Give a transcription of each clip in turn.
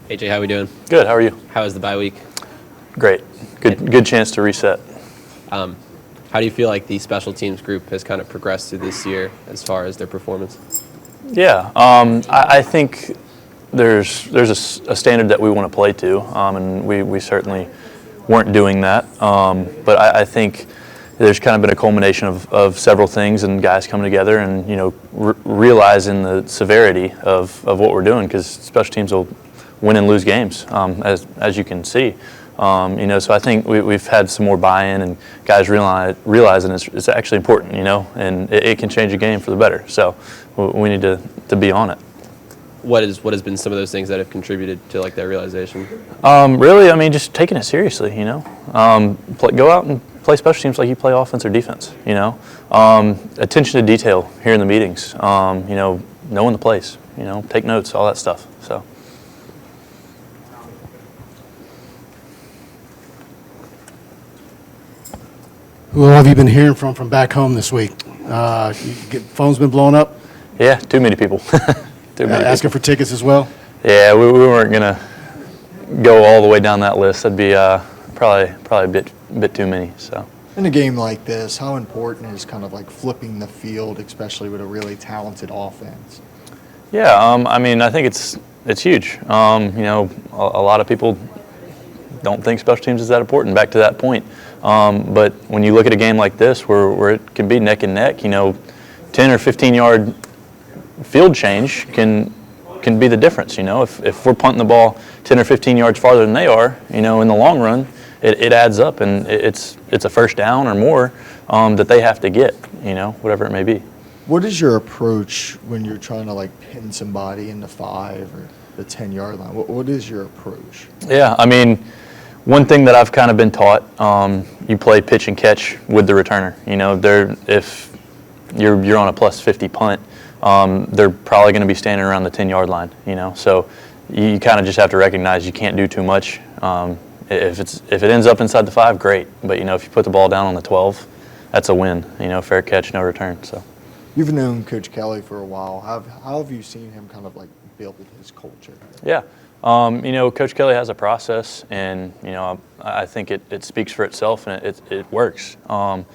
AJ, how we doing? Good. How are you? How was the bye week? Great. Good chance to reset. How do you feel like the special teams group has kind of progressed through this year as far as their performance? Yeah. I think there's a standard that we want to play to, and we certainly weren't doing that. But I think there's kind of been a culmination of several things and guys coming together and realizing the severity of what we're doing, because special teams will win and lose games, as you can see. So I think we've had some more buy-in and guys realizing it's actually important, and it can change a game for the better. So we need to be on it. What has been some of those things that have contributed to like that realization? Really, just taking it seriously. Go out and play special teams like you play offense or defense. Attention to detail here in the meetings. Knowing the plays. Take notes, all that stuff. So. Who have you been hearing from back home this week? Phone's been blowing up? Yeah, too many people. Asking for tickets as well? Yeah, we weren't going to go all the way down that list. That'd be probably a bit too many. So. In a game like this, how important is kind of like flipping the field, especially with a really talented offense? Yeah, I think it's huge. A lot of people don't think special teams is that important, back to that point. But when you look at a game like this where it can be neck and neck, 10 or 15-yard field change can be the difference. If we're punting the ball 10 or 15 yards farther than they are, in the long run, it adds up, and it's a first down or more that they have to get, whatever it may be. What is your approach when you're trying to pin somebody in the 5 or the 10-yard line? What is your approach? Yeah, one thing that I've kind of been taught, you play pitch and catch with the returner. If you're on a plus 50 punt, they're probably going to be standing around the 10-yard line. So you kind of just have to recognize you can't do too much. If it ends up inside the 5, great. But if you put the ball down on the 12, that's a win. Fair catch, no return. So. You've known Coach Kelly for a while. How have you seen him kind of build his culture? Yeah. Coach Kelly has a process, and I think it speaks for itself, and it works. I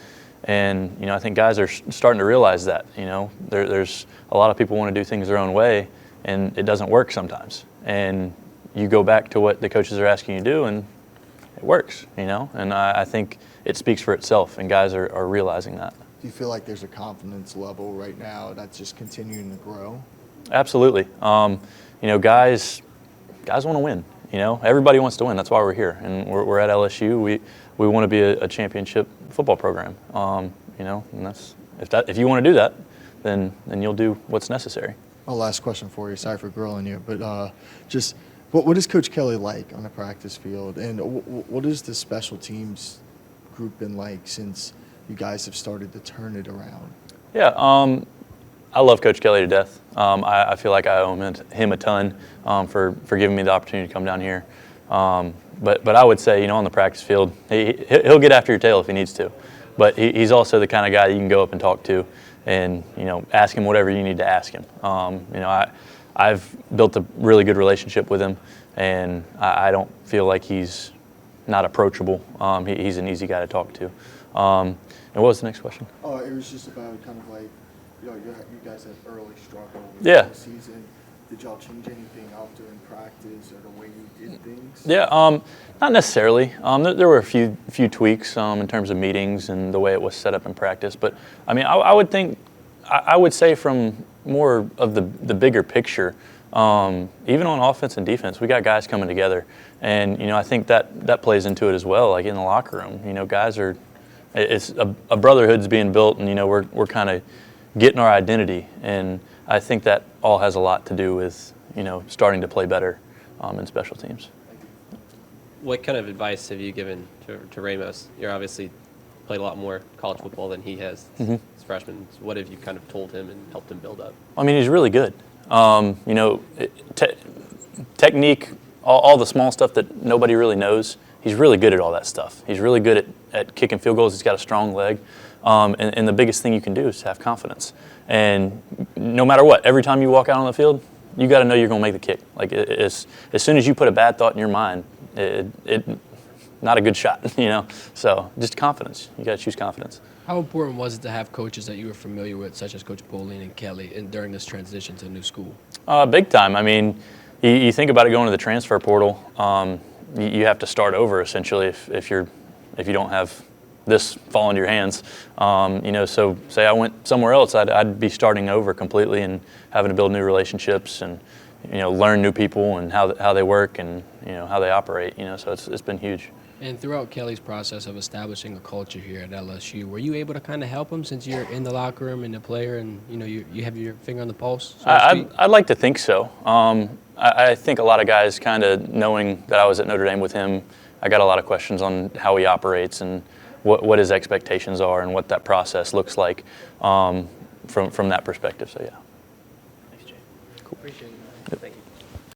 think guys are starting to realize that. There's a lot of people want to do things their own way, and it doesn't work sometimes. And you go back to what the coaches are asking you to do, and it works. And I think it speaks for itself, and guys are realizing that. Do you feel like there's a confidence level right now that's just continuing to grow? Absolutely. Guys want to win. Everybody wants to win. That's why we're here, and we're at LSU. We want to be a championship football program. And that's if you want to do that, then you'll do what's necessary. My last question for you. Sorry for grilling you, but just what is Coach Kelly like on the practice field, and what has the special teams group been like since you guys have started to turn it around? Yeah. I love Coach Kelly to death. I feel like I owe him a ton for giving me the opportunity to come down here. But I would say, on the practice field, he'll get after your tail if he needs to. But he's also the kind of guy that you can go up and talk to and, ask him whatever you need to ask him. I've built a really good relationship with him, and I don't feel like he's not approachable. He's an easy guy to talk to. And what was the next question? Oh, it was just about kind of you guys had early struggle with the season. Did y'all change anything up during practice or the way you did things? Yeah, not necessarily. There were a few tweaks in terms of meetings and the way it was set up in practice. But I would say from more of the bigger picture, even on offense and defense, we got guys coming together, and I think that plays into it as well. Like in the locker room, guys are. It's a brotherhood's being built, and we're kind of getting our identity, and I think that all has a lot to do with starting to play better in special teams. What kind of advice have you given to Ramos? You're obviously played a lot more college football than he has as freshman. So what have you kind of told him and helped him build up? He's really good. Technique, all the small stuff that nobody really knows. He's really good at all that stuff. He's really good at kicking field goals. He's got a strong leg. And the biggest thing you can do is have confidence. And no matter what, every time you walk out on the field, you got to know you're going to make the kick. Like as soon as you put a bad thought in your mind, it not a good shot, you know. So just confidence. You got to choose confidence. How important was it to have coaches that you were familiar with, such as Coach Bowling and Kelly, and during this transition to a new school? Big time. I mean, you think about it going to the transfer portal. You have to start over essentially if you don't have this fall into your hands. You know, so say I went somewhere else, I'd be starting over completely and having to build new relationships and, you know, learn new people and how they work and, you know, how they operate. You know, so it's been huge. And throughout Kelly's process of establishing a culture here at LSU, were you able to kind of help him since you're in the locker room and the player and, you know, you have your finger on the pulse? So I'd like to think so. I think a lot of guys kind of knowing that I was at Notre Dame with him, I got a lot of questions on how he operates and what his expectations are and what that process looks like from that perspective. So, yeah. Thanks, Jay. Cool. Appreciate it.